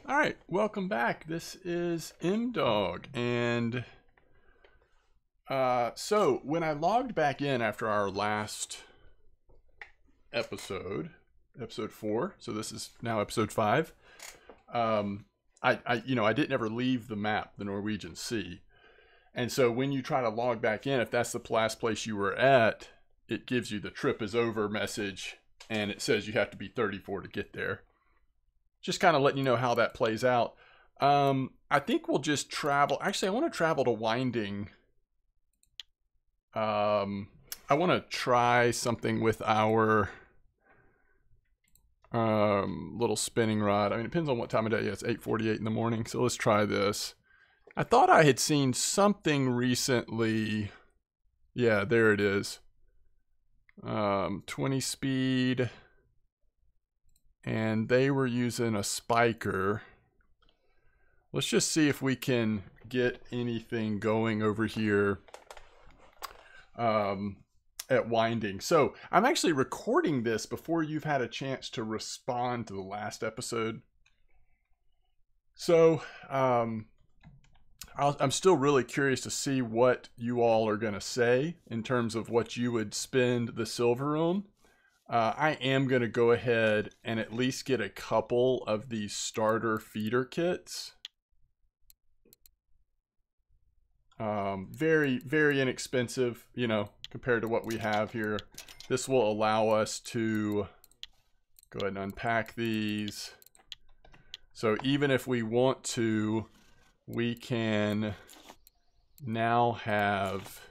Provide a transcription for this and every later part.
All right, welcome back. This is MDawg, and so when I logged back in after our last episode, episode 4, so this is now episode 5. I didn't ever leave the map, the Norwegian Sea, and so when you try to log back in, if that's the last place you were at, it gives you the trip is over message, and it says you have to be 34 to get there. Just kind of letting you know how that plays out. I think we'll just travel. Actually, I want to travel to Winding. I want to try something with our little spinning rod. I mean, it depends on what time of day. Yeah, it's 8:48 in the morning, so let's try this. I thought I had seen something recently. Yeah, there it is. 20 speed. And they were using a spiker. Let's just see if we can get anything going over here at Winding. So I'm actually recording this before you've had a chance to respond to the last episode. So I'm still really curious to see what you all are going to say in terms of what you would spend the silver on. I am going to go ahead and at least get a couple of these starter feeder kits. Very, very inexpensive, you know, compared to what we have here. This will allow us to go ahead and unpack these. So even if we want to, we can now have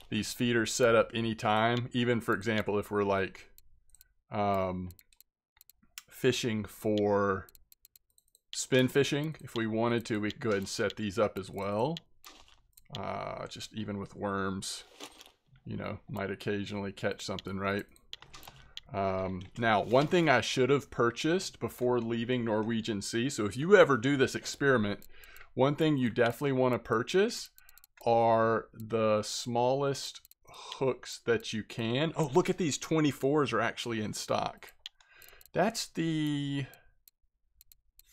these feeders set up anytime. Even, for example, if we're like fishing for spin fishing, if we wanted to, we could go ahead and set these up as well. Just even with worms, you know, might occasionally catch something, right? Now, one thing I should have purchased before leaving Norwegian Sea, so if you ever do this experiment, one thing you definitely want to purchase are the smallest hooks that you can. Oh, look at these 24s are actually in stock. That's the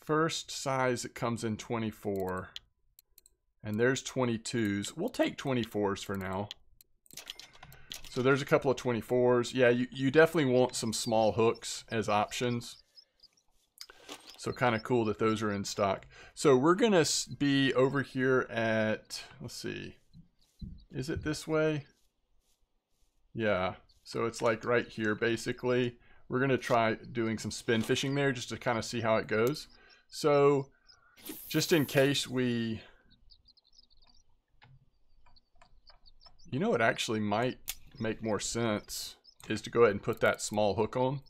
first size that comes in 24. And there's 22s. We'll take 24s for now. So there's a couple of 24s. Yeah, you definitely want some small hooks as options. So kind of cool that those are in stock. So we're going to be over here at, let's see, is it this way? Yeah, so it's like right here basically. We're going to try doing some spin fishing there just to kind of see how it goes. So just in case we, you know, it actually might make more sense is to go ahead and put that small hook on.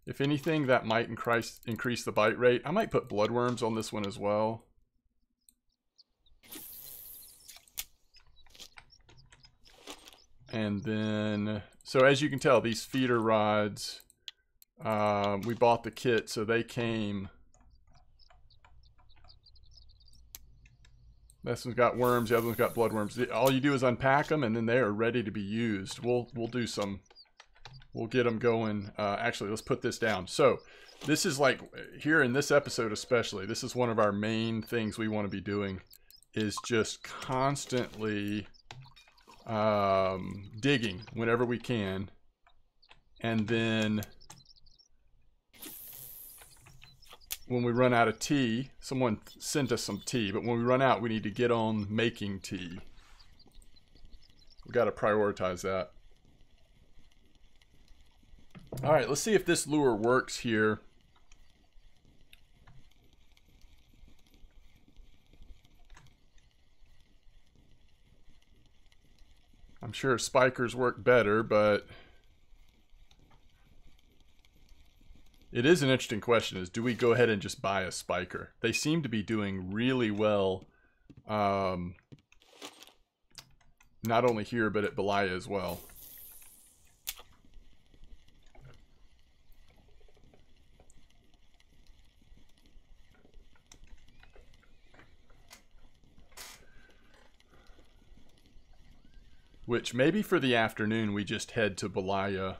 If anything, that might increase the bite rate. I might put bloodworms on this one as well. And then, so as you can tell, these feeder rods, we bought the kit, so they came. This one's got worms, the other one's got bloodworms. All you do is unpack them, and then they are ready to be used. We'll do some. We'll get them going. Actually, let's put this down. So this is like, here in this episode especially, this is one of our main things we want to be doing, is just constantly digging whenever we can. And then when we run out of tea, someone sent us some tea, but when we run out, we need to get on making tea. We've got to prioritize that. All right, let's see if this lure works here. I'm sure spikers work better, but it is an interesting question, is do we go ahead and just buy a spiker? They seem to be doing really well, not only here, but at Belaya as well. Which maybe for the afternoon we just head to Belaya.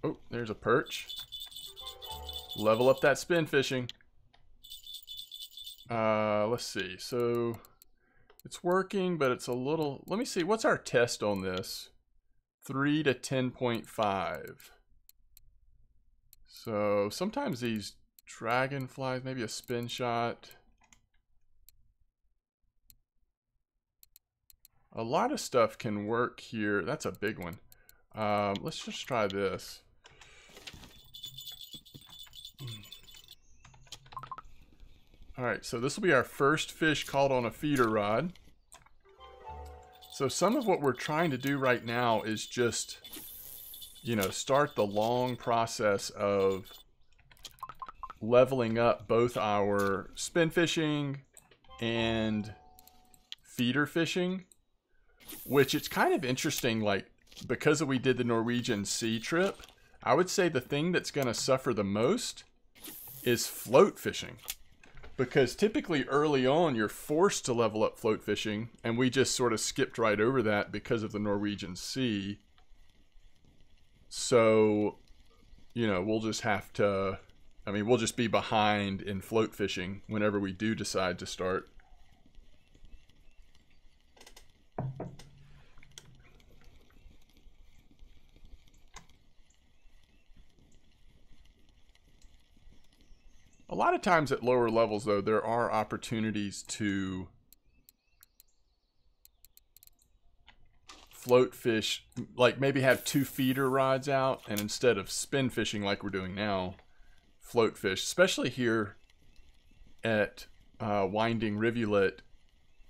Oh, there's a perch. Level up that spin fishing. Let's see. So it's working, but it's a little... Let me see. What's our test on this? 3 to 10.5. So sometimes these dragonflies, maybe a spin shot. A lot of stuff can work here. That's a big one. Let's just try this. All right, so this will be our first fish caught on a feeder rod. So some of what we're trying to do right now is just, you know, start the long process of leveling up both our spin fishing and feeder fishing, which it's kind of interesting, like, because we did the Norwegian Sea trip, I would say the thing that's going to suffer the most is float fishing. Because typically early on, you're forced to level up float fishing, and we just sort of skipped right over that because of the Norwegian Sea. So, you know, we'll just have to, I mean, we'll just be behind in float fishing whenever we do decide to start. A lot of times at lower levels, though, there are opportunities to float fish, like maybe have 2 feeder rods out, and instead of spin fishing like we're doing now, float fish, especially here at Winding Rivulet.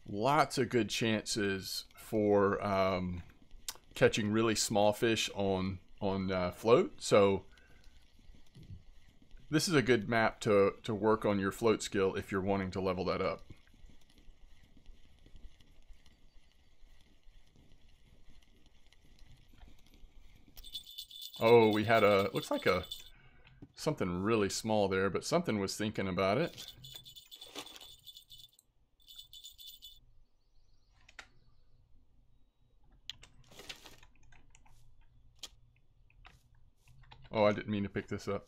Lots of good chances for catching really small fish on float. So this is a good map to work on your float skill if you're wanting to level that up. Oh, we had a, looks like a, something really small there, but something was thinking about it. Oh, I didn't mean to pick this up.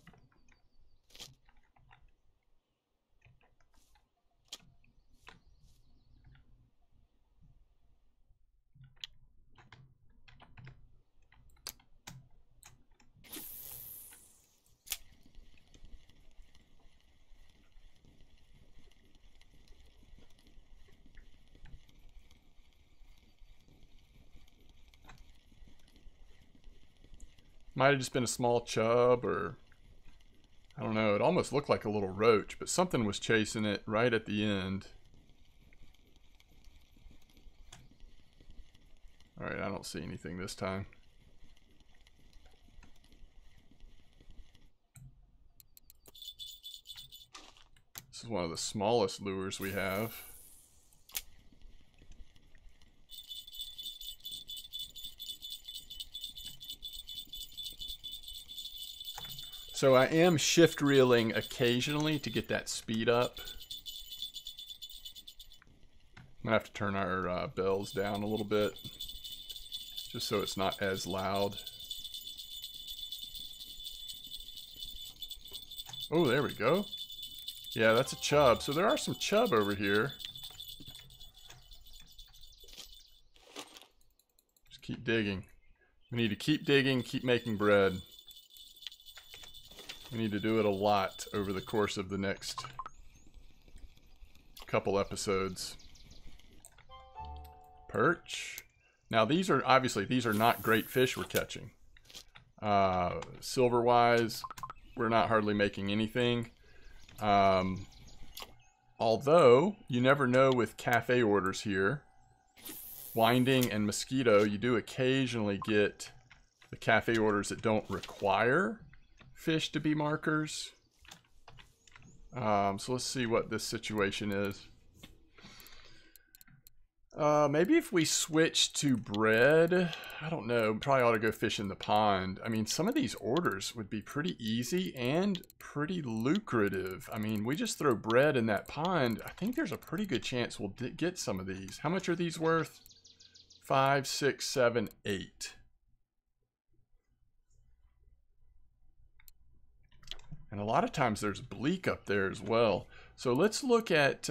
Might have just been a small chub, or I don't know. It almost looked like a little roach, but something was chasing it right at the end. All right, I don't see anything this time. This is one of the smallest lures we have. So I am shift reeling occasionally to get that speed up. I'm gonna have to turn our bells down a little bit, just so it's not as loud. Oh, there we go. Yeah, that's a chub. So there are some chub over here. Just keep digging. We need to keep digging, keep making bread. We need to do it a lot over the course of the next couple episodes. Perch. Now these are, obviously, these are not great fish we're catching. Silver-wise, we're not hardly making anything. Although, you never know with cafe orders here. Winding and Mosquito, you do occasionally get the cafe orders that don't require fish to be markers. So let's see what this situation is. Maybe if we switch to bread, I don't know, probably ought to go fish in the pond. I mean, some of these orders would be pretty easy and pretty lucrative. I mean, we just throw bread in that pond. I think there's a pretty good chance we'll get some of these. How much are these worth? 5, 6, 7, 8. And a lot of times there's bleak up there as well. So let's look at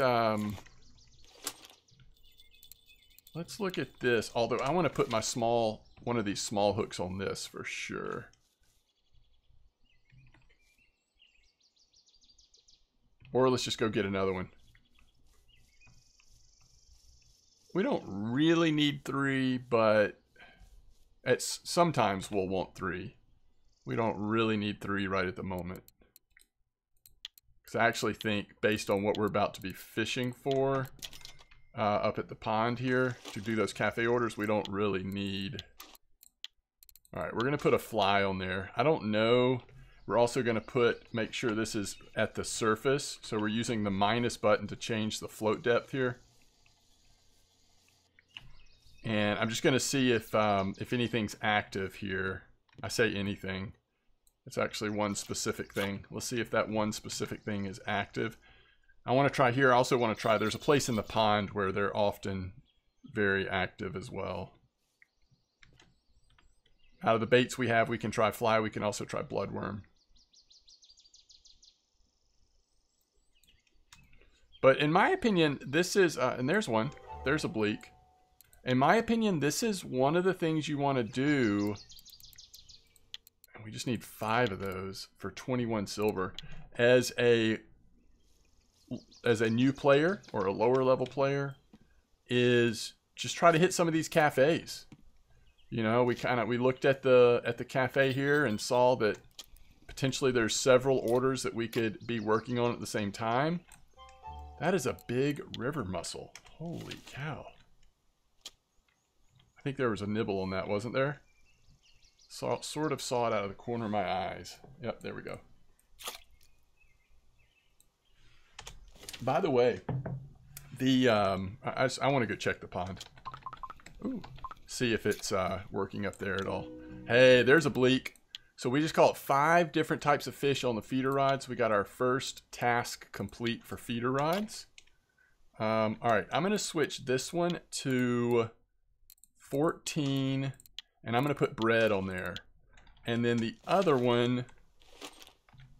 this. Although I want to put my one of these small hooks on this for sure. Or let's just go get another one. We don't really need 3, but sometimes we'll want 3. We don't really need 3 right at the moment. Because I actually think, based on what we're about to be fishing for up at the pond here, to do those cafe orders, we don't really need... Alright, we're going to put a fly on there. I don't know. We're also going to make sure this is at the surface. So we're using the minus button to change the float depth here. And I'm just going to see if anything's active here. I say anything. It's actually one specific thing. Let's see if that one specific thing is active. I want to try here. I also want to try, there's a place in the pond where they're often very active as well. Out of the baits we have, we can try fly. We can also try bloodworm. But in my opinion, this is, and there's one. There's a bleak. In my opinion, this is one of the things you want to do. And we just need 5 of those for 21 silver. As a new player or a lower level player, is just try to hit some of these cafes. You know, we looked at the cafe here and saw that potentially there's several orders that we could be working on at the same time. That is a big river mussel. Holy cow. I think there was a nibble on that, wasn't there? Sort of saw it out of the corner of my eyes. Yep, there we go. By the way, I want to go check the pond. Ooh, see if it's working up there at all. Hey, there's a bleak. So we just caught 5 different types of fish on the feeder rods. We got our first task complete for feeder rods. All right, I'm going to switch this one to 14, and I'm going to put bread on there. And then the other one,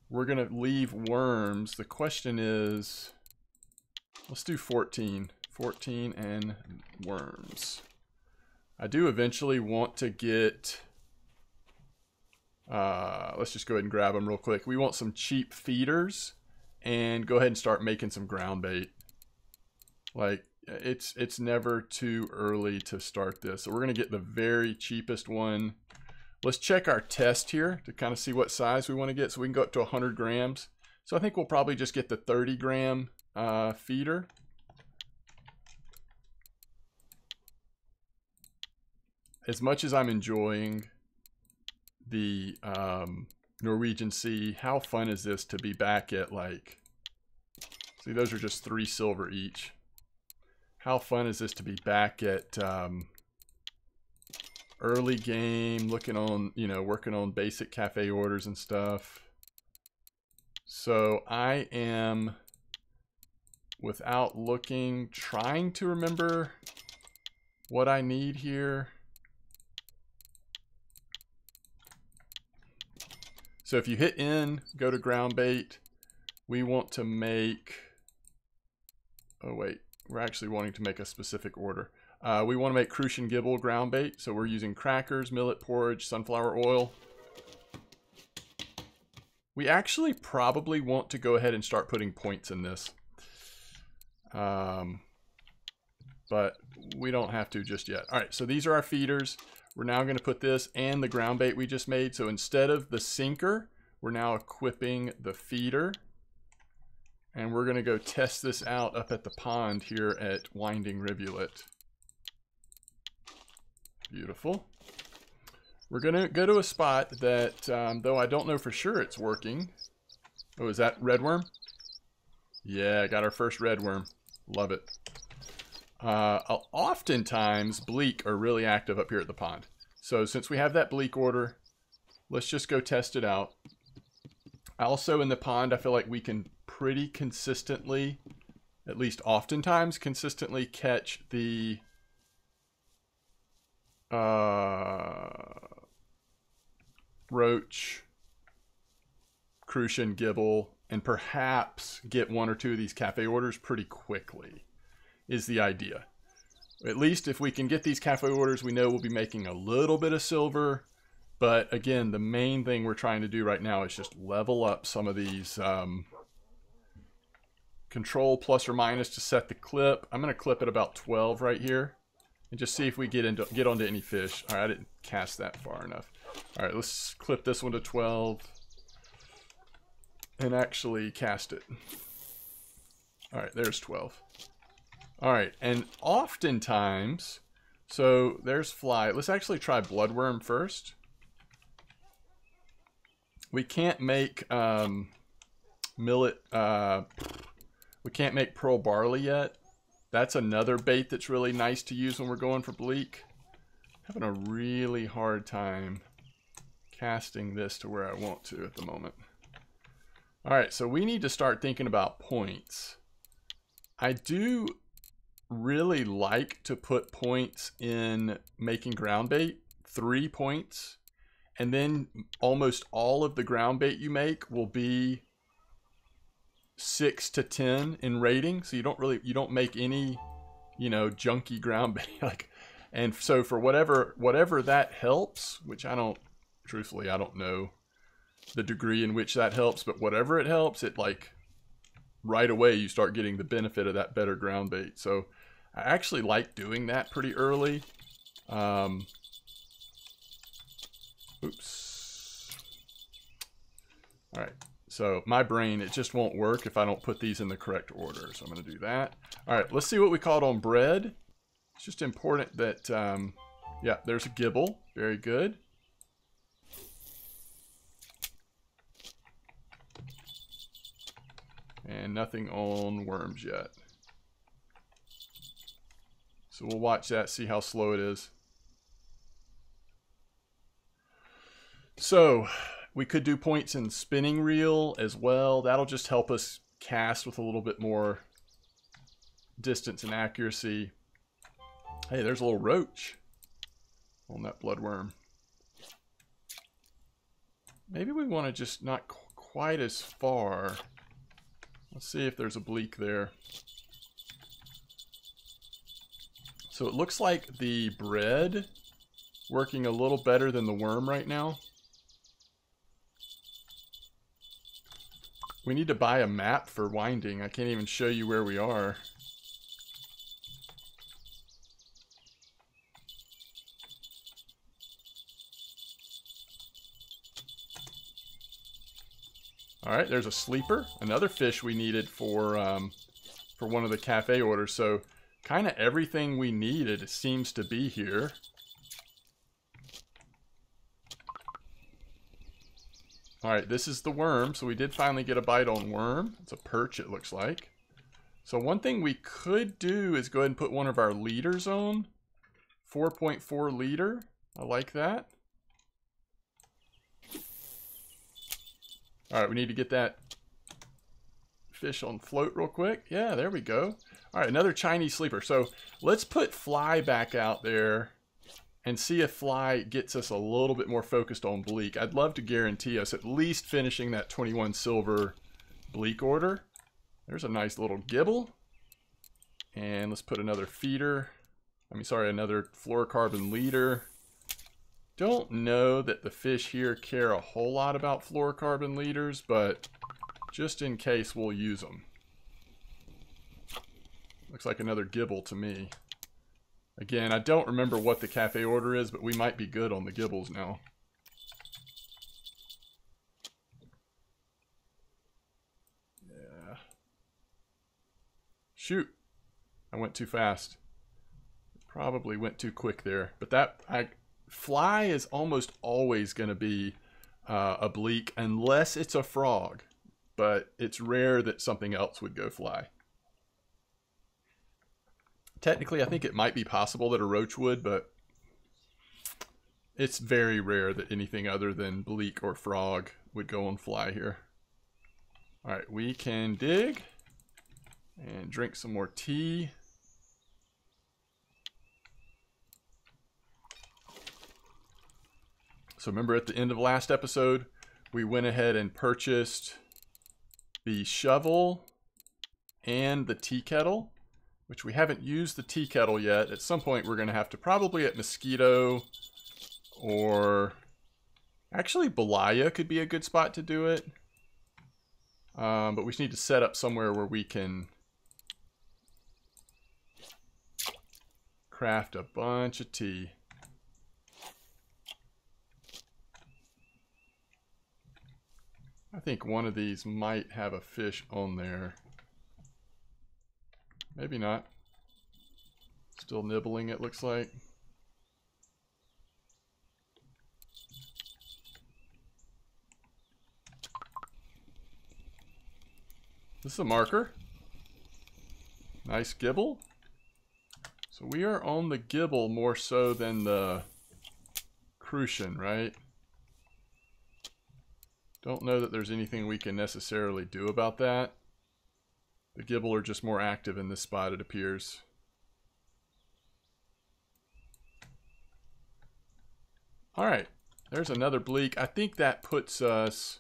we're going to leave worms. The question is, let's do 14. 14 and worms. I do eventually want to get... let's just go ahead and grab them real quick. We want some cheap feeders and go ahead and start making some ground bait. Like, it's never too early to start this. So we're going to get the very cheapest one. Let's check our test here to kind of see what size we want to get. So we can go up to 100 grams. So I think we'll probably just get the 30 gram feeder. As much as I'm enjoying the Norwegian Sea, how fun is this to be back at, like, see, those are just 3 silver each. How fun is this to be back at early game, looking on, you know, working on basic cafe orders and stuff. So I am, without looking, trying to remember what I need here. So if you hit in, go to ground bait, we want to make, oh wait, we're actually wanting to make a specific order. We want to make Crucian Gibble ground bait. So we're using crackers, millet porridge, sunflower oil. We actually probably want to go ahead and start putting points in this. But we don't have to just yet. All right, so these are our feeders. We're now going to put this and the ground bait we just made. So instead of the sinker, we're now equipping the feeder. And we're going to go test this out up at the pond here at Winding Rivulet. Beautiful. We're going to go to a spot that, though I don't know for sure it's working. Oh, is that redworm? Yeah, got our first redworm. Love it. Oftentimes, bleak are really active up here at the pond. So since we have that bleak order, let's just go test it out. Also in the pond, I feel like we can pretty consistently, at least oftentimes, consistently catch the roach, crucian, gibble, and perhaps get 1 or 2 of these cafe orders pretty quickly is the idea. At least if we can get these cafe orders, we know we'll be making a little bit of silver. But again, the main thing we're trying to do right now is just level up some of these control plus or minus to set the clip. I'm going to clip at about 12 right here and just see if we get onto any fish. All right, I didn't cast that far enough. All right, let's clip this one to 12 and actually cast it. All right, there's 12. All right, and oftentimes, so there's fly. Let's actually try bloodworm first. We can't make millet, we can't make pearl barley yet. That's another bait that's really nice to use when we're going for bleak. Having a really hard time casting this to where I want to at the moment. All right, so we need to start thinking about points. I do really like to put points in making ground bait, 3 points. And then almost all of the ground bait you make will be 6 to 10 in rating. So you don't make any, you know, junky ground bait. And so for whatever that helps, which truthfully, I don't know the degree in which that helps, but whatever it helps, it like right away you start getting the benefit of that better ground bait. So I actually like doing that pretty early. Oops. All right. So my brain, it just won't work if I don't put these in the correct order. So I'm going to do that. All right. Let's see what we caught on bread. It's just important that, yeah, there's a gibble. Very good. And nothing on worms yet. So we'll watch that, see how slow it is. So we could do points in spinning reel as well. That'll just help us cast with a little bit more distance and accuracy. Hey, there's a little roach on that bloodworm. Maybe we want to just not quite as far. Let's see if there's a bleak there. So it looks like the bread working a little better than the worm right now. We need to buy a map for winding. I can't even show you where we are. All right, there's a sleeper, another fish we needed for one of the cafe orders. So kind of everything we needed seems to be here. All right, this is the worm. So we did finally get a bite on worm. It's a perch, it looks like. So one thing we could do is go ahead and put one of our leaders on. 4.4 leader. I like that. All right, we need to get that fish on float real quick. Yeah, there we go. All right, another Chinese sleeper. So let's put fly back out there and see if fly gets us a little bit more focused on bleak. I'd love to guarantee us at least finishing that 21 silver bleak order. There's a nice little gibble. And let's put another feeder. Another fluorocarbon leader. Don't know that the fish here care a whole lot about fluorocarbon leaders, but just in case, we'll use them. Looks like another gibble to me. Again, I don't remember what the cafe order is, but we might be good on the gibbles now. Yeah. Shoot. I went too fast. Probably went too quick there. But fly is almost always going to be a bleak unless it's a frog. But it's rare that something else would go fly. Technically, I think it might be possible that a roach would, but it's very rare that anything other than bleak or frog would go on fly here. All right, we can dig and drink some more tea. So remember at the end of last episode, we went ahead and purchased the shovel and the tea kettle, which we haven't used the tea kettle yet. At some point we're going to have to, probably at Mosquito, or actually Belaya could be a good spot to do it. But we just need to set up somewhere where we can craft a bunch of tea. I think one of these might have a fish on there. Maybe not. Still nibbling, it looks like. This is a marker. Nice gibble. So we are on the gibble more so than the crucian, right? Don't know that there's anything we can necessarily do about that. The gibble are just more active in this spot, it appears. Alright, there's another bleak. I think that puts us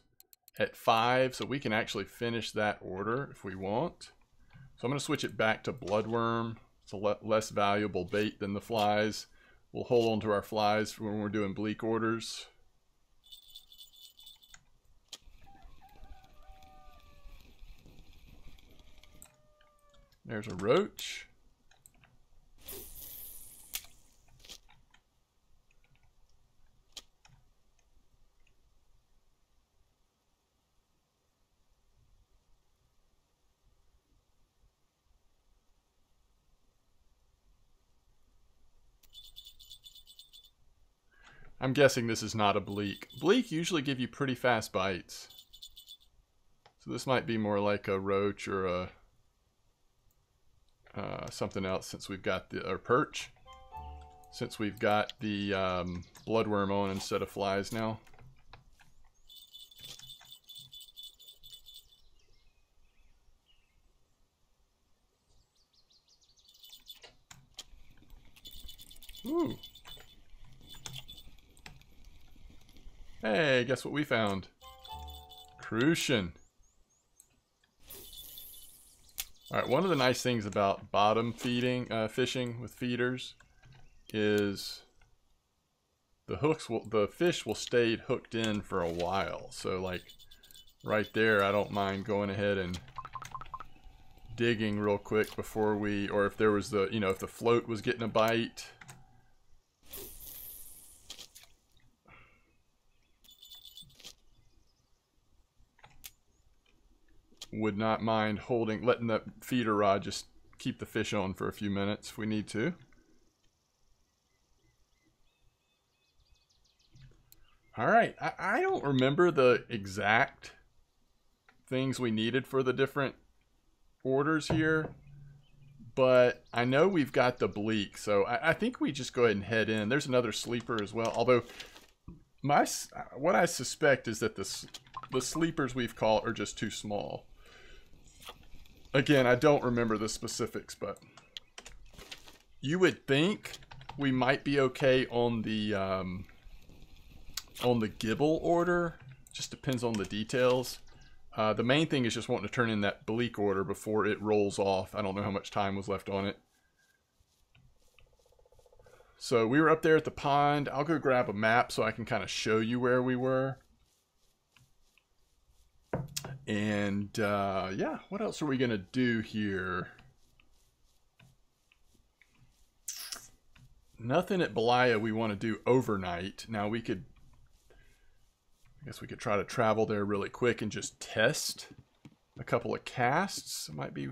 at 5, so we can actually finish that order if we want. So I'm going to switch it back to bloodworm. It's a less valuable bait than the flies. We'll hold on to our flies when we're doing bleak orders. There's a roach. I'm guessing this is not a bleak. Bleak usually give you pretty fast bites. So this might be more like a roach or a something else, since we've got the, or perch, since we've got the bloodworm on instead of flies now. Ooh. Hey, guess what we found? Crucian. Alright, one of the nice things about bottom feeding, fishing with feeders is the fish will stay hooked in for a while. So like right there, I don't mind going ahead and digging real quick before we, or if there was the, you know, if the float was getting a bite. Would not mind letting the feeder rod just keep the fish on for a few minutes if we need to. Alright, I don't remember the exact things we needed for the different orders here, but I know we've got the bleak, so I think we just go ahead and head in. There's another sleeper as well, although what I suspect is that the sleepers we've caught are just too small. Again, I don't remember the specifics, but you would think we might be okay on the gibble order. Just depends on the details. The main thing is just wanting to turn in that bleak order before it rolls off. I don't know how much time was left on it. So we were up there at the pond. I'll go grab a map so I can kind of show you where we were. And yeah, what else are we gonna do here? Nothing at Belaya we want to do overnight. Now I guess we could try to travel there really quick and just test a couple of casts. It might be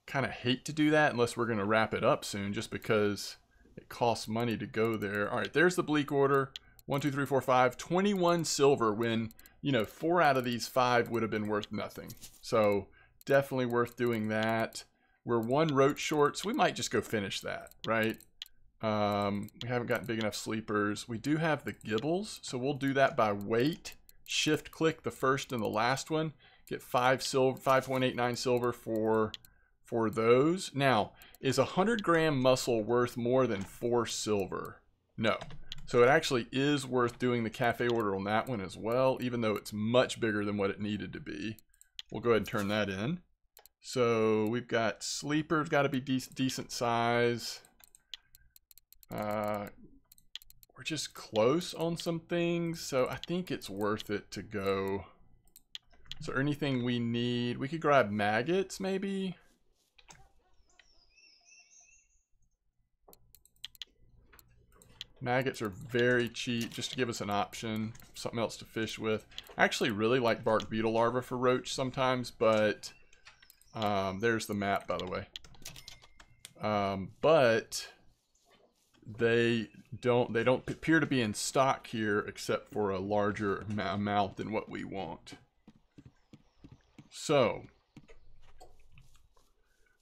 kind of hate to do that unless we're gonna wrap it up soon, just because it costs money to go there. All right, there's the bleak order. 1, 2, 3, 4, 5. 21 silver when, you know, 4 out of these 5 would have been worth nothing. So definitely worth doing that. We're 1 roach short, so we might just go finish that, right? We haven't gotten big enough sleepers. We do have the gibbles, so we'll do that by weight. Shift click the first and the last one. Get 5 silver, 5.89 silver for those. Now, is 100 gram mussel worth more than 4 silver? No. So it actually is worth doing the cafe order on that one as well, even though it's much bigger than what it needed to be. We'll go ahead and turn that in. So we've got sleepers, got to be decent size. We're just close on some things, so I think it's worth it to go. So anything we need, we could grab maggots maybe. Maggots are very cheap, just to give us an option, something else to fish with. I actually really like bark beetle larvae for roach sometimes, but there's the map, by the way. But they don't appear to be in stock here, except for a larger amount than what we want. So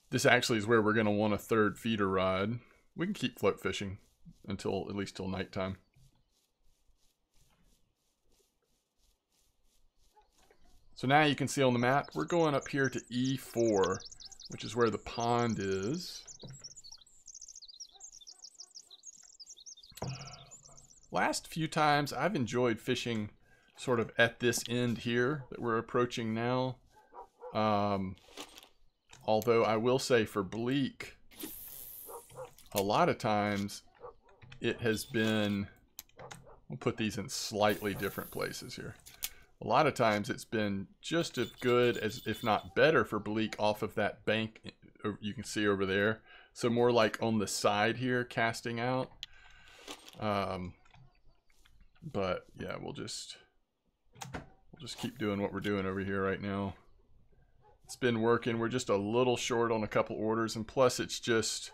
this actually is where we're going to want a third feeder rod. We can keep float fishing until at least till nighttime. So now you can see on the map, we're going up here to E4, which is where the pond is. Last few times I've enjoyed fishing sort of at this end here that we're approaching now. Although I will say for bleak, a lot of times it has been, we'll put these in slightly different places here. A lot of times it's been just as good as, if not better, for bleak off of that bank you can see over there. So more like on the side here, casting out. But yeah, we'll just keep doing what we're doing over here right now. It's been working. We're just a little short on a couple orders, and plus it's just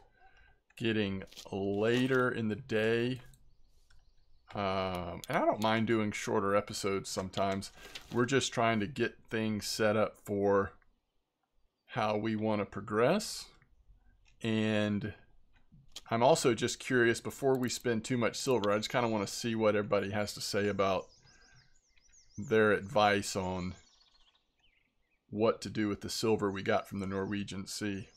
getting later in the day. And I don't mind doing shorter episodes sometimes. We're just trying to get things set up for how we want to progress. And I'm also just curious, before we spend too much silver, I just kind of want to see what everybody has to say about their advice on what to do with the silver we got from the Norwegian Sea.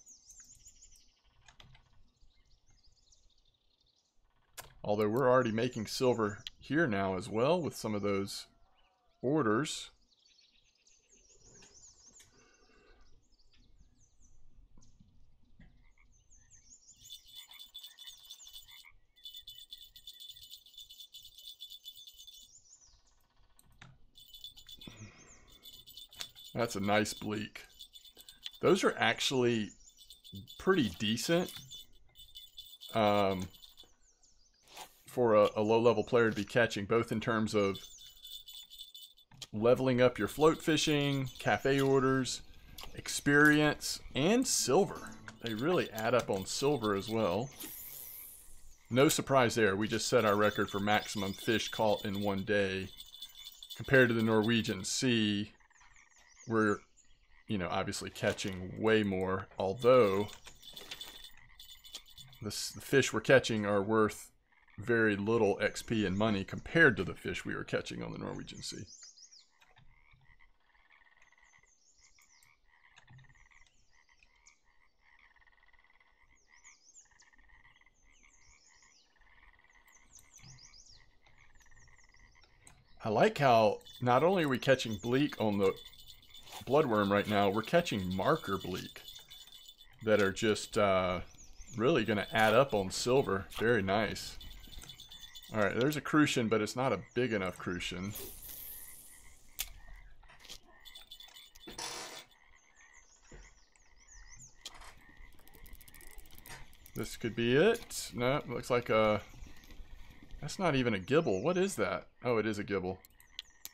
Although we're already making silver here now as well with some of those orders. That's a nice bleak. Those are actually pretty decent for a low-level player to be catching, both in terms of leveling up your float fishing, cafe orders, experience, and silver. They really add up on silver as well. No surprise there. We just set our record for maximum fish caught in one day. Compared to the Norwegian Sea, we're, you know, obviously catching way more, although the fish we're catching are worth very little XP and money compared to the fish we were catching on the Norwegian Sea. I like how not only are we catching bleak on the bloodworm right now, we're catching marker bleak that are just really going to add up on silver. Very nice. Alright, there's a crucian, but it's not a big enough crucian. This could be it. No, it looks like a... That's not even a gibble. What is that? Oh, it is a gibble.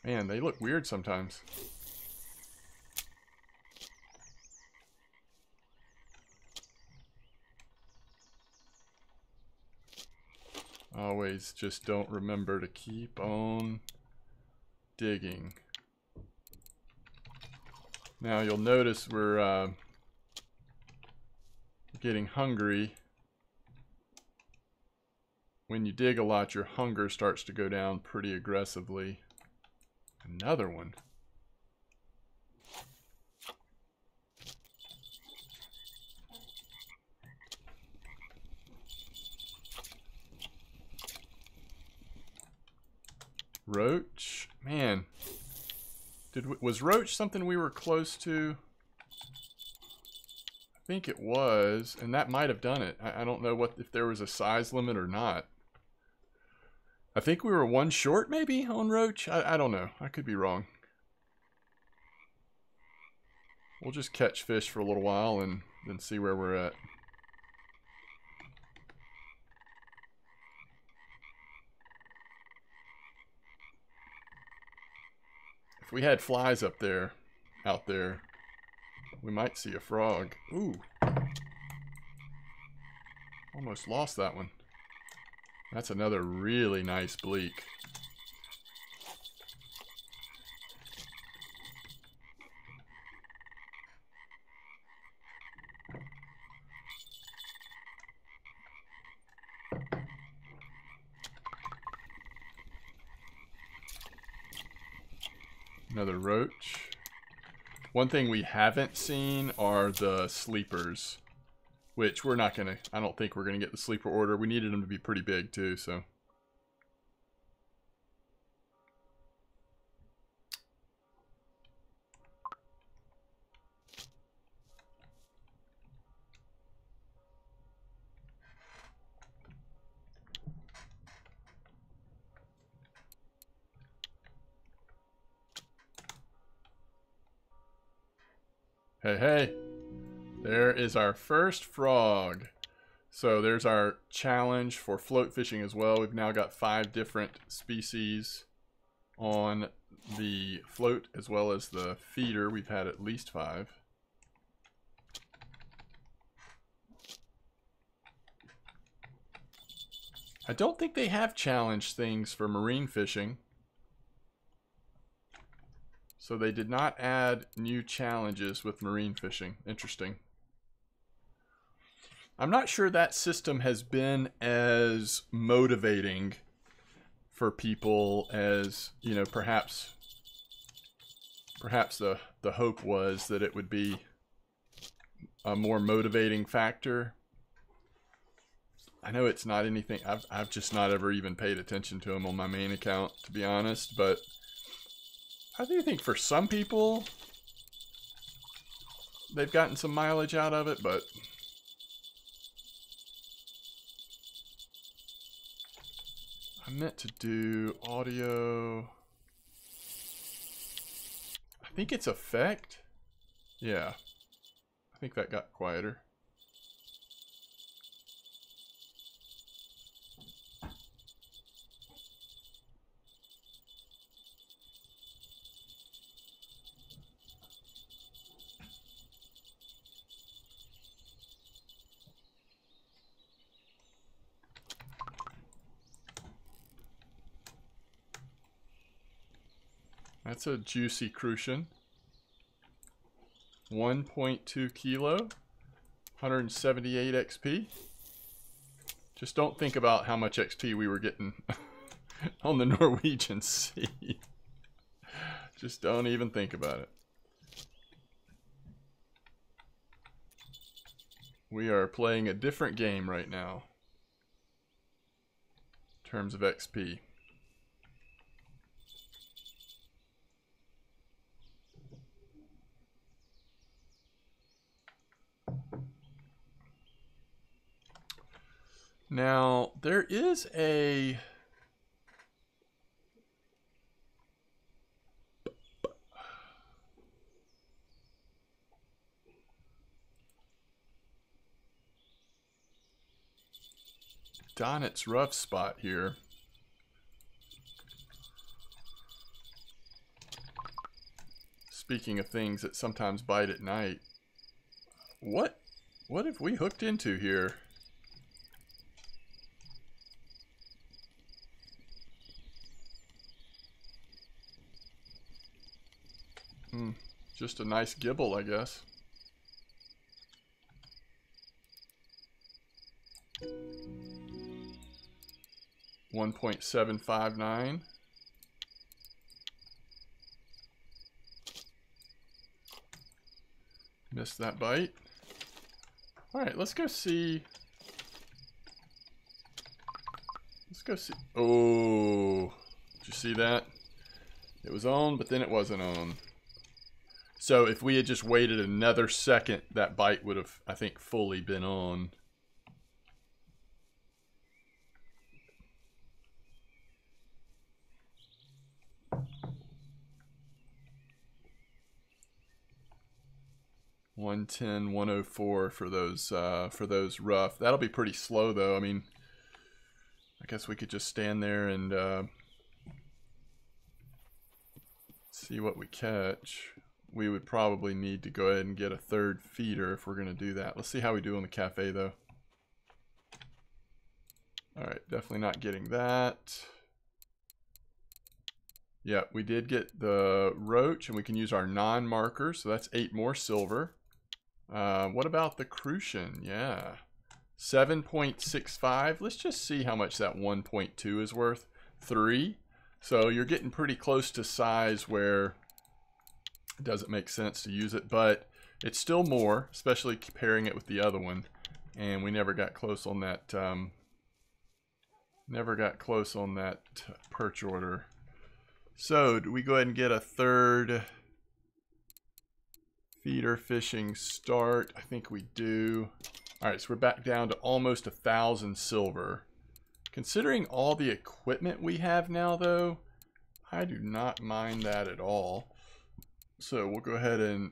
Man, they look weird sometimes. Always just don't remember to keep on digging. Now you'll notice we're getting hungry. When you dig a lot, your hunger starts to go down pretty aggressively. Another one. Roach. Man. Was roach something we were close to? I think it was, and that might have done it. I don't know if there was a size limit or not. I think we were one short maybe on roach. I don't know. I could be wrong. We'll just catch fish for a little while and then see where we're at. If we had flies out there, we might see a frog. Ooh. Almost lost that one. That's another really nice bleak. Another roach. One thing we haven't seen are the sleepers, which we're not gonna, I don't think we're gonna get the sleeper order. We needed them to be pretty big too, so. Hey, hey, there is our first frog. So there's our challenge for float fishing as well. We've now got 5 different species on the float as well as the feeder. We've had at least 5. I don't think they have challenge things for marine fishing. So they did not add new challenges with marine fishing. Interesting. I'm not sure that system has been as motivating for people as, you know, perhaps the hope was that it would be a more motivating factor. I know it's not anything, I've just not ever even paid attention to them on my main account, to be honest, but I do think for some people, they've gotten some mileage out of it, but I meant to do audio. I think it's effect. Yeah, I think that got quieter. That's a juicy crucian. 1.2 kilo, 178 XP. Just don't think about how much XP we were getting on the Norwegian Sea. Just don't even think about it. We are playing a different game right now in terms of XP. Now, there is a Donnet's rough spot here. Speaking of things that sometimes bite at night, what have we hooked into here? Just a nice gibble, I guess. $1.759. Missed that bite. All right, let's go see. Let's go see. Oh, you see that? It was on, but then it wasn't on. So if we had just waited another second, that bite would have, I think, fully been on. $110, $104 for those rough. That'll be pretty slow though. I mean, I guess we could just stand there and see what we catch. We would probably need to go ahead and get a third feeder if we're going to do that. Let's see how we do on the cafe though. All right, definitely not getting that. Yeah, we did get the roach, and we can use our non-marker, so that's 8 more silver. What about the crucian? Yeah, 7.65. Let's just see how much that 1.2 is worth. 3. So you're getting pretty close to size where it doesn't make sense to use it, but it's still more, especially comparing it with the other one. And we never got close on that. Perch order. So do we go ahead and get a third feeder fishing start? I think we do. All right, so we're back down to almost 1,000 silver. Considering all the equipment we have now, though, I do not mind that at all. So we'll go ahead and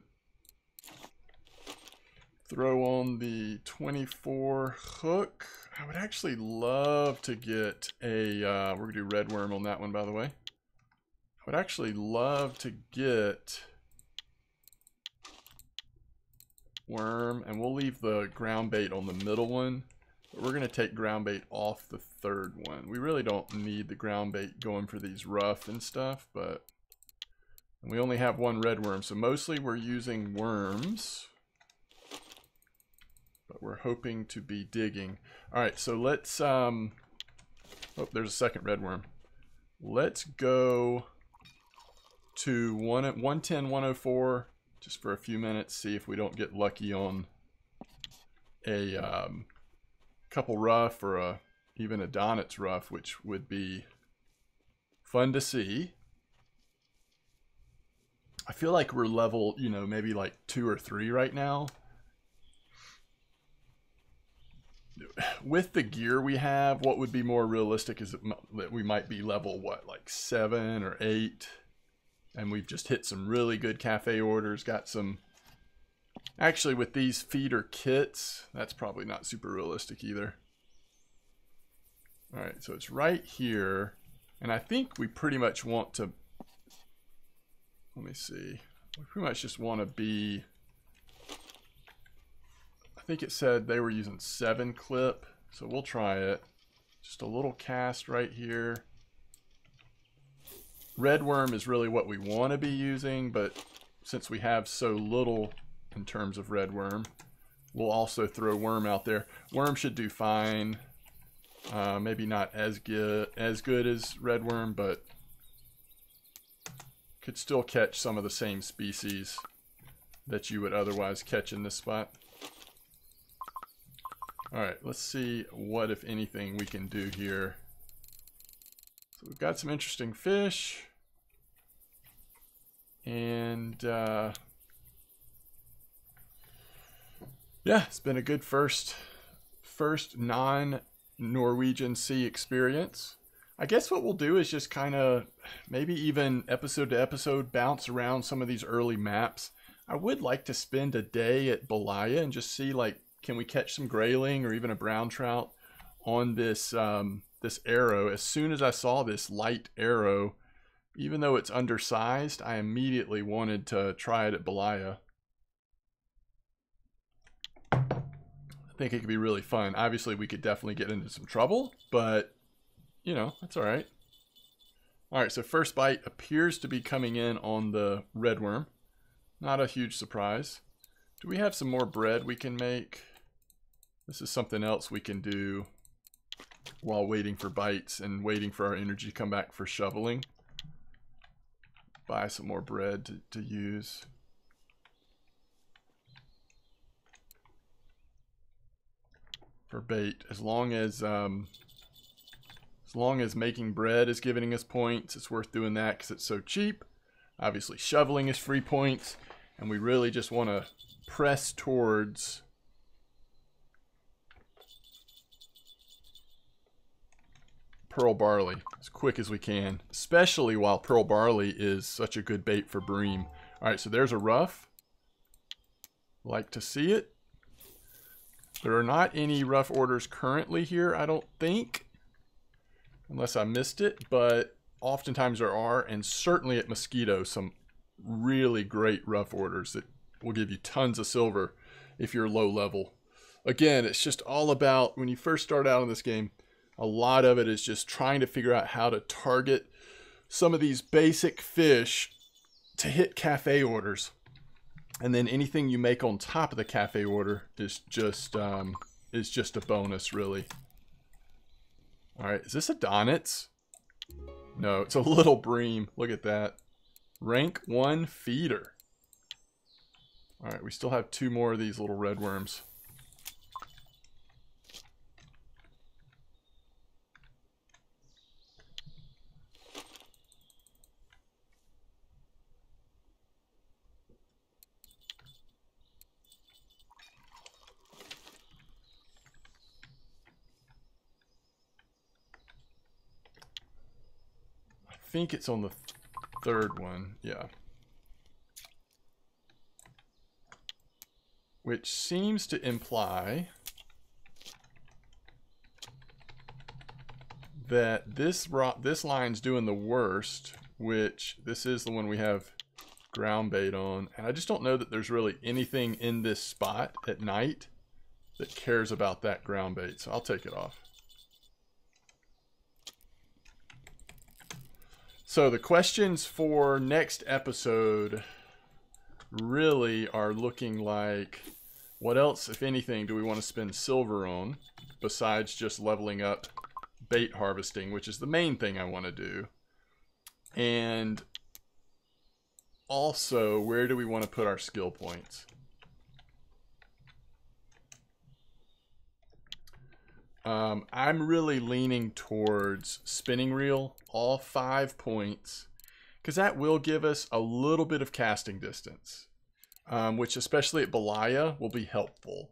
throw on the 24 hook. I would actually love to get a, we're gonna do red worm on that one, by the way. I would actually love to get worm, and we'll leave the ground bait on the middle one, but we're gonna take ground bait off the third one. We really don't need the ground bait going for these rough and stuff, but we only have one red worm, so mostly we're using worms, but we're hoping to be digging. All right, so let's oh, there's a second red worm. Let's go to 110, 104 just for a few minutes, see if we don't get lucky on a couple rough or even a Donit's rough, which would be fun to see. I feel like we're level, you know, maybe like 2 or 3 right now. With the gear we have, what would be more realistic is that we might be level, what, like 7 or 8. And we've just hit some really good cafe orders, got some... Actually, with these feeder kits, that's probably not super realistic either. All right, so it's right here. And I think we pretty much want to... Let me see. We pretty much just want to be... I think it said they were using 7 clip, so we'll try it. Just a little cast right here. Red worm is really what we want to be using, but since we have so little in terms of red worm, we'll also throw worm out there. Worm should do fine. Maybe not as good as red worm, but could still catch some of the same species that you would otherwise catch in this spot. All right, let's see what, if anything, we can do here. So we've got some interesting fish. And yeah, it's been a good first non-Norwegian Sea experience. I guess what we'll do is just kind of maybe even episode to episode bounce around some of these early maps. I would like to spend a day at Belaya and just see, like, can we catch some grayling or even a brown trout on this this arrow. As soon as I saw this light arrow, even though it's undersized, I immediately wanted to try it at Belaya. I think it could be really fun. Obviously, we could definitely get into some trouble, but, you know, that's all right. All right, so first bite appears to be coming in on the red worm. Not a huge surprise. Do we have some more bread we can make? This is something else we can do while waiting for bites and waiting for our energy to come back for shoveling. Buy some more bread to use. For bait, as long as As long as making bread is giving us points, it's worth doing that because it's so cheap. Obviously, shoveling is free points, and we really just want to press towards pearl barley as quick as we can, especially while pearl barley is such a good bait for bream. All right, so there's a rough. Like to see it. There are not any rough orders currently here, I don't think, unless I missed it, but oftentimes there are, and certainly at Mosquito, some really great rough orders that will give you tons of silver if you're low level. Again, it's just all about, when you first start out in this game, a lot of it is just trying to figure out how to target some of these basic fish to hit cafe orders. And then anything you make on top of the cafe order is just a bonus, really. All right, is this a Donitz? No, it's a little bream. Look at that. Rank 1 feeder. All right, we still have 2 more of these little red worms. I think it's on the 3rd one, yeah. Which seems to imply that this line's doing the worst, which this is the one we have ground bait on. And I just don't know that there's really anything in this spot at night that cares about that ground bait, so I'll take it off. So the questions for next episode really are looking like, what else, if anything, do we want to spend silver on besides just leveling up bait harvesting, which is the main thing I want to do? And also, where do we want to put our skill points? I'm really leaning towards spinning reel, all 5 points, because that will give us a little bit of casting distance, which especially at Belaya will be helpful.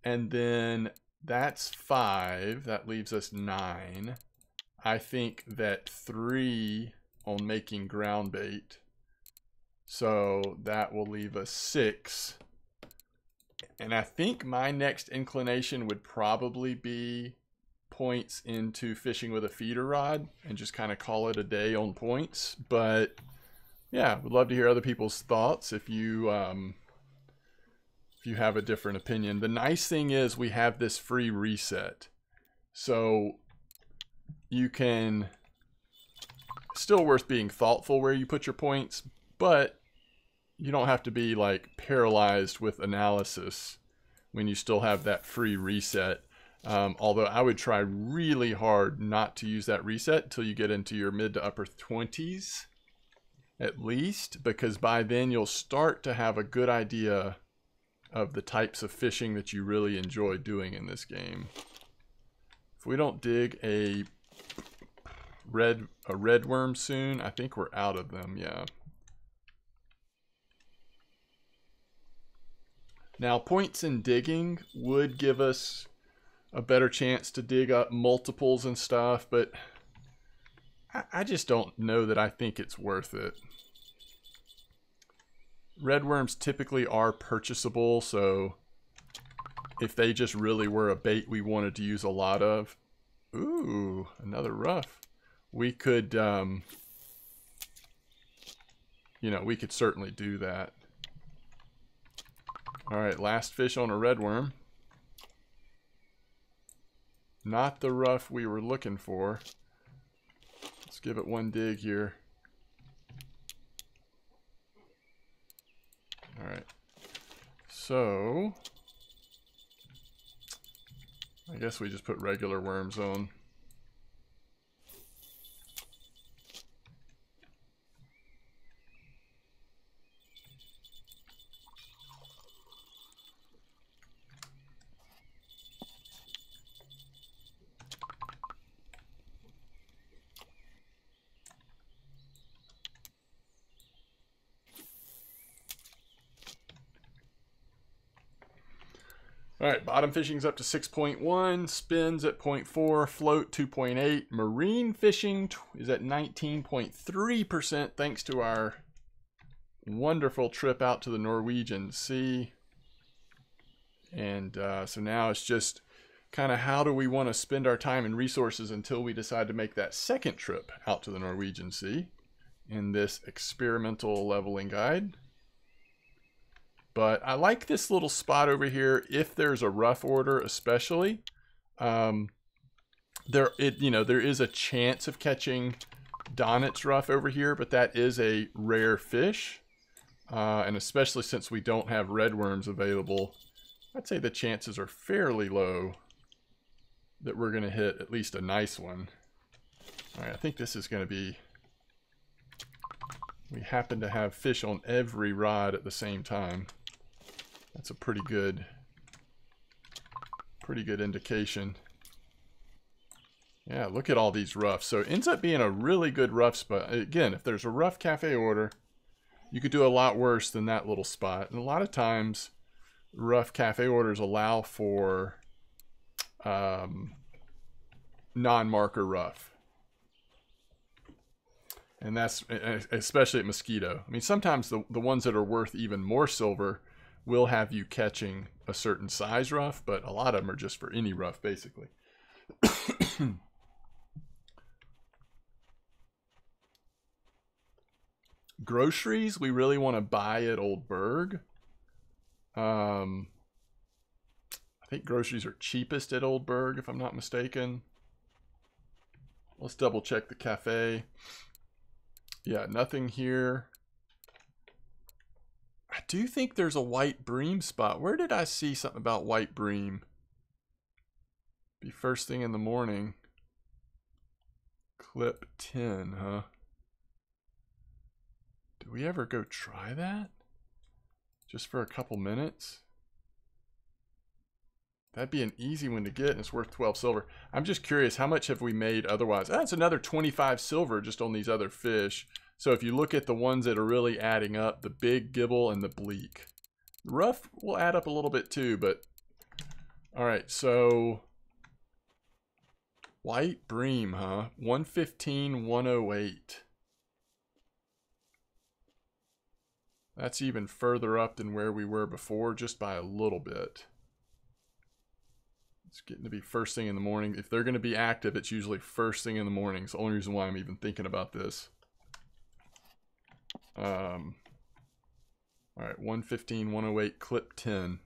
And then that's 5, that leaves us 9. I think that 3 on making ground bait, so that will leave us 6. And I think my next inclination would probably be points into fishing with a feeder rod and just kind of call it a day on points. But yeah, would love to hear other people's thoughts if you have a different opinion. The nice thing is we have this free reset, so you can, still worth being thoughtful where you put your points, but you don't have to be like paralyzed with analysis when you still have that free reset. Although I would try really hard not to use that reset until you get into your mid to upper 20s at least, because by then you'll start to have a good idea of the types of fishing that you really enjoy doing in this game. If we don't dig a red worm soon, I think we're out of them, yeah. Now, points in digging would give us a better chance to dig up multiples and stuff, but I just don't know that I think it's worth it. Red worms typically are purchasable, so if they just really were a bait we wanted to use a lot of, ooh, another rough, we could, you know, we could certainly do that. All right, last fish on a red worm. Not the rough we were looking for. Let's give it one dig here. All right. So, I guess we just put regular worms on. All right, bottom fishing's up to 6.1, spins at 0.4, float 2.8, marine fishing is at 19.3% thanks to our wonderful trip out to the Norwegian Sea. And so now it's just kind of how do we want to spend our time and resources until we decide to make that second trip out to the Norwegian Sea in this experimental leveling guide. But I like this little spot over here. If there's a rough order, especially, there is a chance of catching Donnet's rough over here, but that is a rare fish, and especially since we don't have redworms available, I'd say the chances are fairly low that we're going to hit at least a nice one. All right, I think this is going to be. We happen to have fish on every rod at the same time. That's a pretty good indication. Yeah, look at all these roughs. So it ends up being a really good rough spot. Again, if there's a rough cafe order, you could do a lot worse than that little spot. And a lot of times, rough cafe orders allow for non-marker rough. And that's especially at Mosquito. I mean, sometimes the ones that are worth even more silver will have you catching a certain size rough, but a lot of them are just for any rough, basically. Groceries, we really want to buy at Old Berg. I think groceries are cheapest at Old Berg, if I'm not mistaken. Let's double check the cafe. Yeah, nothing here. I do think there's a white bream spot. Where did I see something about white bream? Be first thing in the morning. Clip 10, huh? Do we ever go try that? Just for a couple minutes? That'd be an easy one to get, and it's worth 12 silver. I'm just curious, how much have we made otherwise? That's another 25 silver just on these other fish. So if you look at the ones that are really adding up, the big gibble and the bleak. The rough will add up a little bit too, but... Alright, so... White bream, huh? 115, 108. That's even further up than where we were before, just by a little bit. It's getting to be first thing in the morning. If they're going to be active, it's usually first thing in the morning. It's the only reason why I'm even thinking about this. All right, 115, 108, clip 10.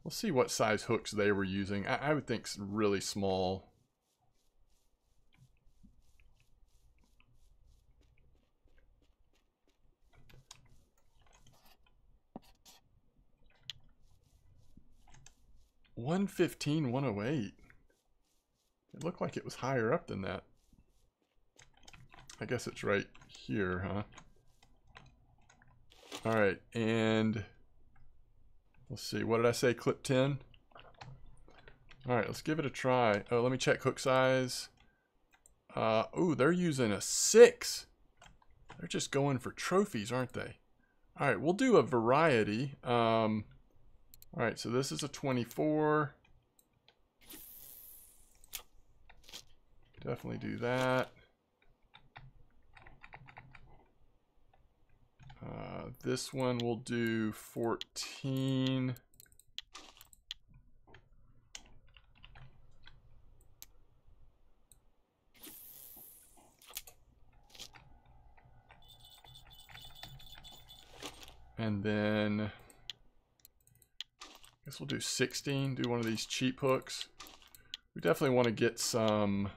We'll see what size hooks they were using. I would think really small. $115, 108. It looked like it was higher up than that. I guess it's right here, huh? All right, and let's see. What did I say? Clip 10? All right, let's give it a try. Oh, let me check hook size. Oh, they're using a 6. They're just going for trophies, aren't they? All right, we'll do a variety. All right, so this is a 24. Definitely do that. This one will do 14. And then I guess we'll do 16, do one of these cheap hooks. We definitely want to get some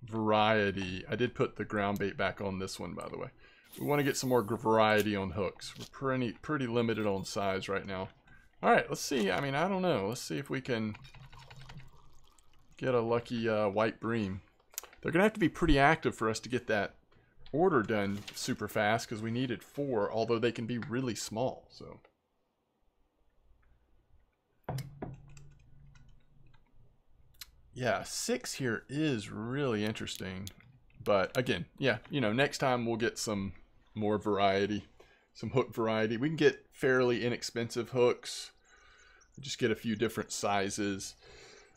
variety. I did put the ground bait back on this one, by the way. We want to get some more variety on hooks. We're pretty limited on size right now. All right, let's see. I mean, I don't know. Let's see if we can get a lucky white bream. They're going to have to be pretty active for us to get that order done super fast because we needed 4, although they can be really small. So, yeah, 6 here is really interesting. But again, yeah, you know, next time we'll get some more variety. some hook variety. We can get fairly inexpensive hooks. Just get a few different sizes.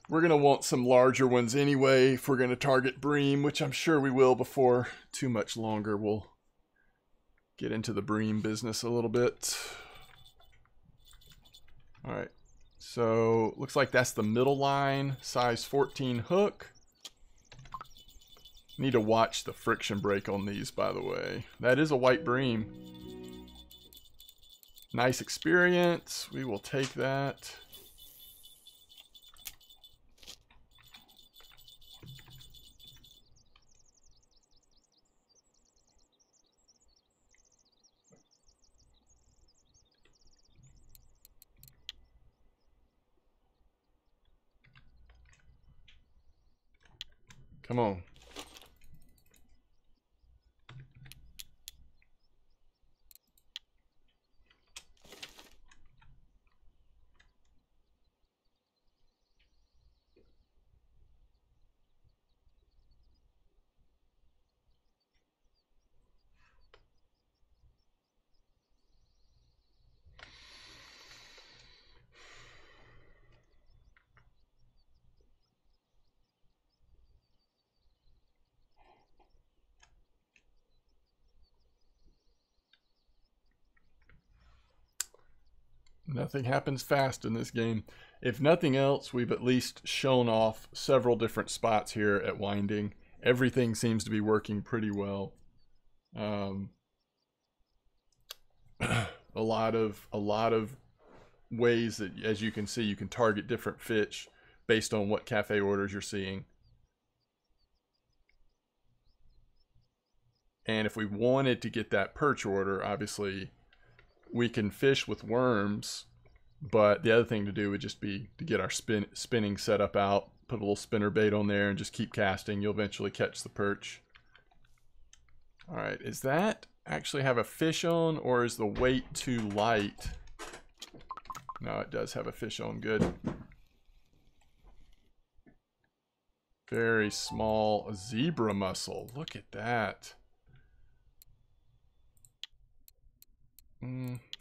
We're going to want some larger ones anyway if we're going to target bream, which I'm sure we will before too much longer. We'll get into the bream business a little bit. All right, so looks like that's the middle line, size 14 hook. Need to watch the friction break on these, by the way. That is a white bream. Nice experience. We will take that. Come on. Nothing happens fast in this game. If nothing else, we've at least shown off several different spots here at Winding. Everything seems to be working pretty well. A lot of ways that, as you can see, you can target different fish based on what cafe orders you're seeing. And if we wanted to get that perch order, obviously we can fish with worms, but the other thing to do would just be to get our spinning setup out, put a little spinner bait on there and just keep casting. You'll eventually catch the perch. All right, is that actually have a fish on, or is the weight too light? No, it does have a fish on, good. Very small zebra mussel, look at that.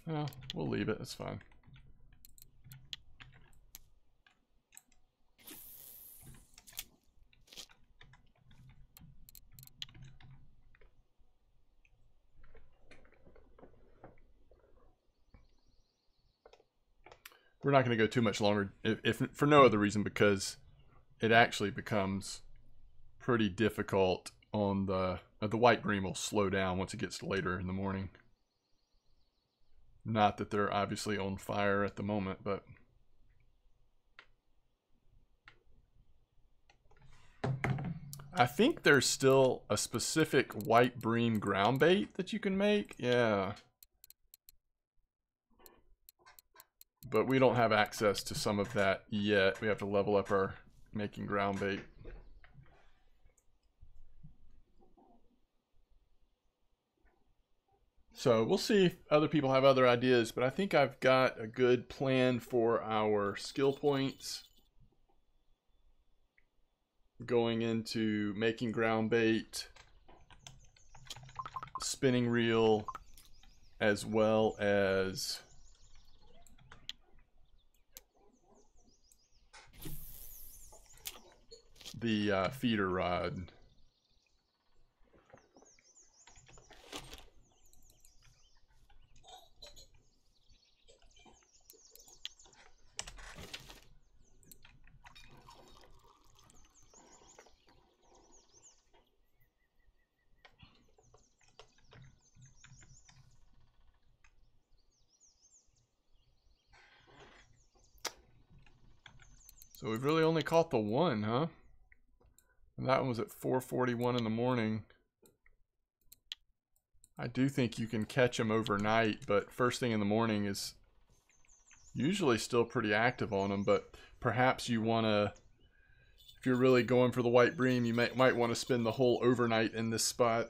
Well, we'll leave it, that's fine. We're not going to go too much longer, if for no other reason, because it actually becomes pretty difficult on the white bream will slow down once it gets later in the morning. Not that they're obviously on fire at the moment, but I think there's still a specific white bream ground bait that you can make. Yeah. But we don't have access to some of that yet. We have to level up our making ground bait. So we'll see if other people have other ideas, but I think I've got a good plan for our skill points going into making ground bait, spinning reel, as well as the feeder rod. So we've really only caught the one, huh? And that one was at 4:41 in the morning. I do think you can catch them overnight, but first thing in the morning is usually still pretty active on them. But perhaps you want to, if you're really going for the white bream, you might want to spend the whole overnight in this spot.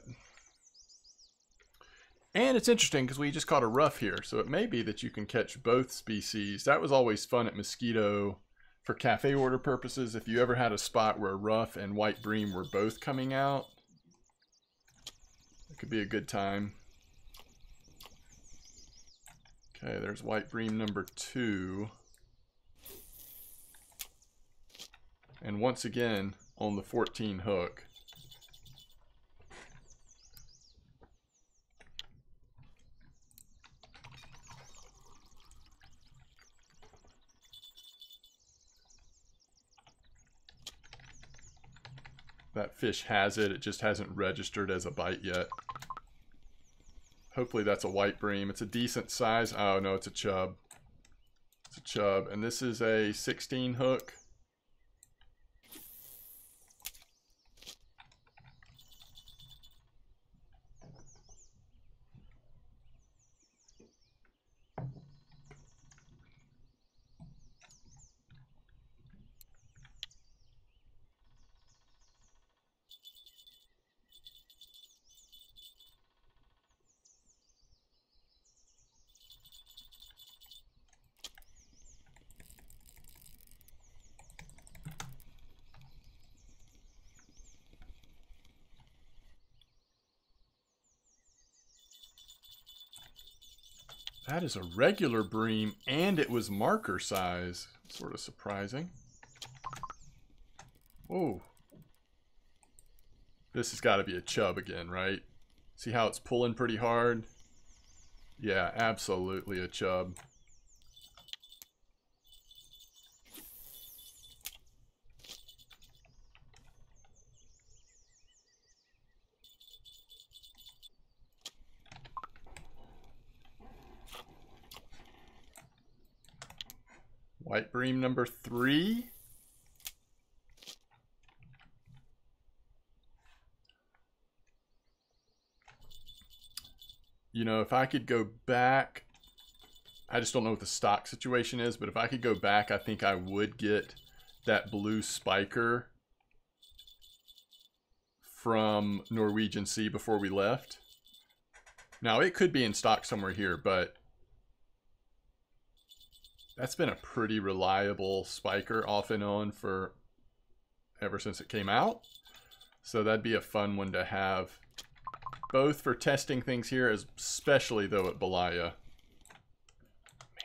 And it's interesting because we just caught a rough here, so it may be that you can catch both species. That was always fun at Mosquito for cafe order purposes. If you ever had a spot where rough and white bream were both coming out, it could be a good time. Okay, there's white bream number 2. And once again, on the 14 hook. That fish has it, it just hasn't registered as a bite yet. Hopefully that's a white bream. It's a decent size. Oh no, it's a chub. It's a chub. And this is a 16 hook. That is a regular bream, and it was marker size. Sort of surprising. Whoa. This has got to be a chub again, right? See how it's pulling pretty hard? Yeah, absolutely a chub. White bream number 3. You know, if I could go back, I just don't know what the stock situation is, but if I could go back, I think I would get that blue spiker from Norwegian Sea before we left. Now, it could be in stock somewhere here, but that's been a pretty reliable spiker off and on for ever since it came out. So that'd be a fun one to have, both for testing things here, especially though at Belaya. Man,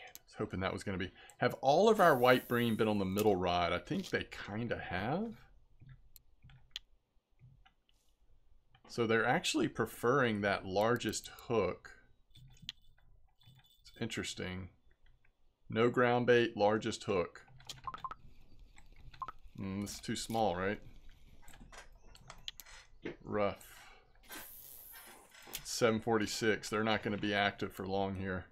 I was hoping that was going to be. Have all of our white bream been on the middle rod? I think they kind of have. So they're actually preferring that largest hook. It's interesting. No ground bait, largest hook. This is too small, right? Rough. 746. They're not going to be active for long here.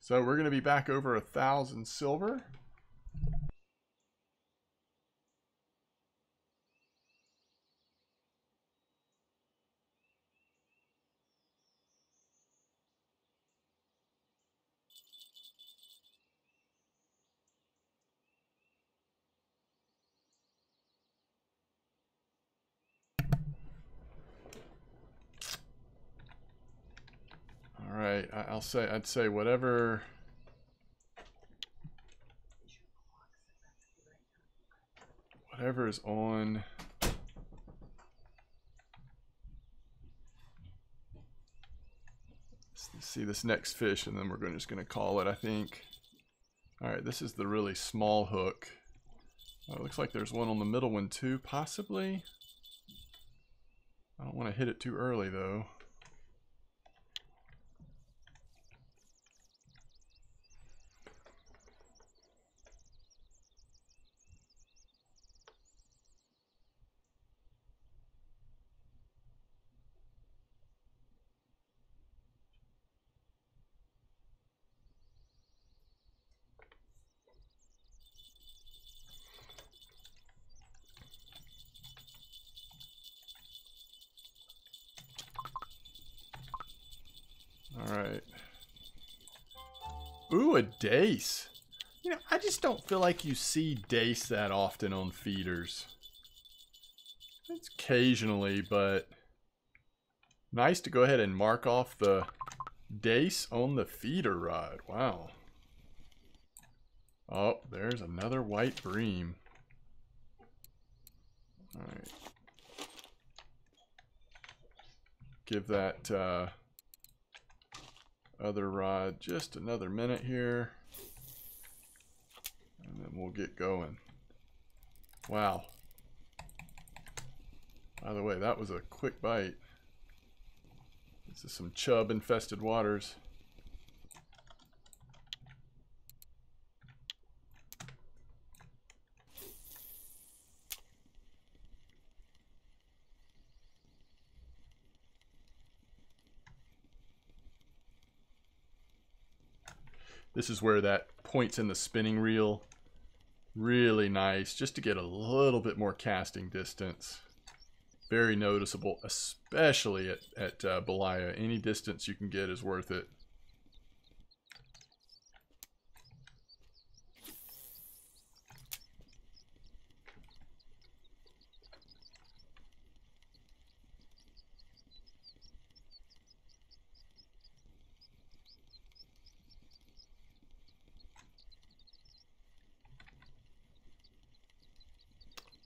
So we're going to be back over 1,000 silver. All right, I'd say whatever. Whatever is on. Let's see this next fish, and then we're just going to call it, I think. All right, this is the really small hook. Oh, it looks like there's one on the middle one too, possibly. I don't want to hit it too early though. All right. Ooh, a dace. You know, I just don't feel like you see dace that often on feeders. It's occasionally, but Nice to go ahead and mark off the dace on the feeder rod. Wow. Oh, there's another white bream. Alright. Give that other rod just another minute here. And then we'll get going. Wow. By the way, that was a quick bite. This is some chub infested waters. This is where that points in the spinning reel. Really nice, just to get a little bit more casting distance. Very noticeable, especially at Belaya. Any distance you can get is worth it.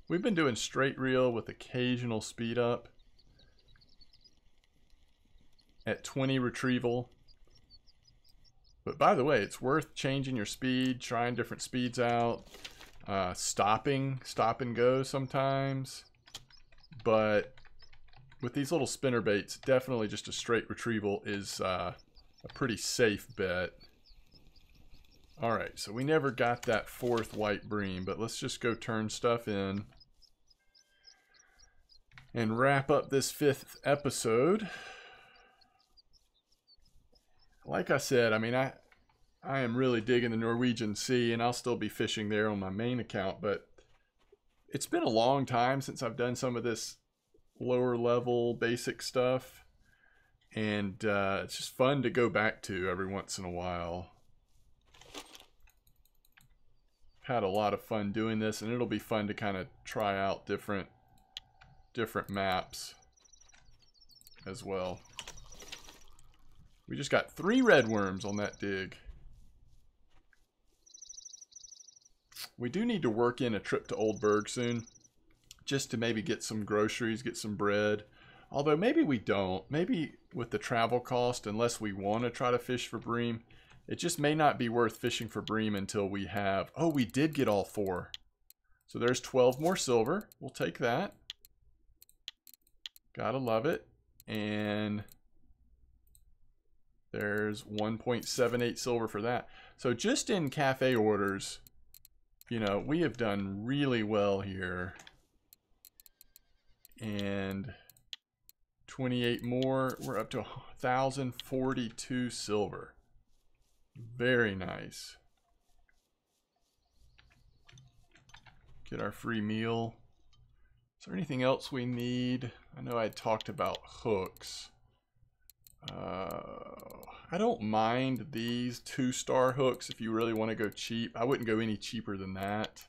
We've been doing straight reel with occasional speed up at 20 retrieval. But by the way, it's worth changing your speed, trying different speeds out, stop and go sometimes. But with these little spinner baits, definitely just a straight retrieval is a pretty safe bet. Alright, so we never got that fourth white bream, but let's just go turn stuff in and wrap up this 5th episode. Like I said, I mean, I am really digging the Norwegian Sea, and I'll still be fishing there on my main account, but it's been a long time since I've done some of this lower level basic stuff, and it's just fun to go back to every once in a while. Had a lot of fun doing this, and it'll be fun to kind of try out different maps as well. We just got 3 red worms on that dig. We do need to work in a trip to Old Berg soon, just to maybe get some groceries, get some bread. Although maybe we don't. Maybe with the travel cost, unless we want to try to fish for bream, it just may not be worth fishing for bream until we have... Oh, we did get all 4. So there's 12 more silver. We'll take that. Gotta love it. And there's 1.78 silver for that. So just in cafe orders, you know, we have done really well here. And 28 more. We're up to 1,042 silver. Very nice. Get our free meal. Is there anything else we need? I know I talked about hooks. I don't mind these 2-star hooks if you really want to go cheap. I wouldn't go any cheaper than that.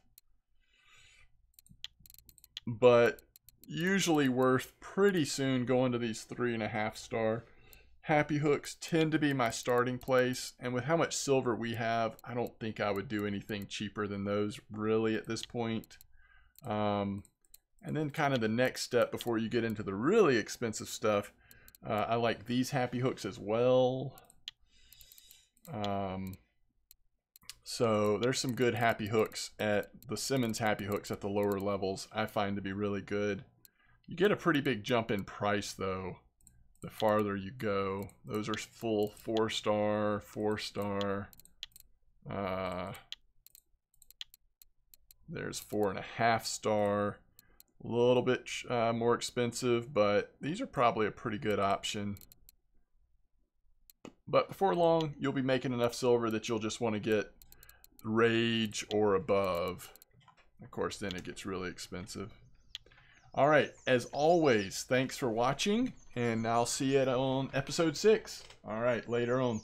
But usually worth pretty soon going to these 3.5-star. Happy hooks tend to be my starting place. And with how much silver we have, I don't think I would do anything cheaper than those really at this point. And then kind of the next step before you get into the really expensive stuff, I like these happy hooks as well. So there's some good happy hooks at the Simmons happy hooks at the lower levels I find to be really good. You get a pretty big jump in price though the farther you go. Those are full 4-star, 4-star. There's 4.5-star. A little bit more expensive, but these are probably a pretty good option. But before long, you'll be making enough silver that you'll just want to get Rage or above. Of course, then it gets really expensive. All right, as always, thanks for watching, and I'll see you on episode 6. All right, later on.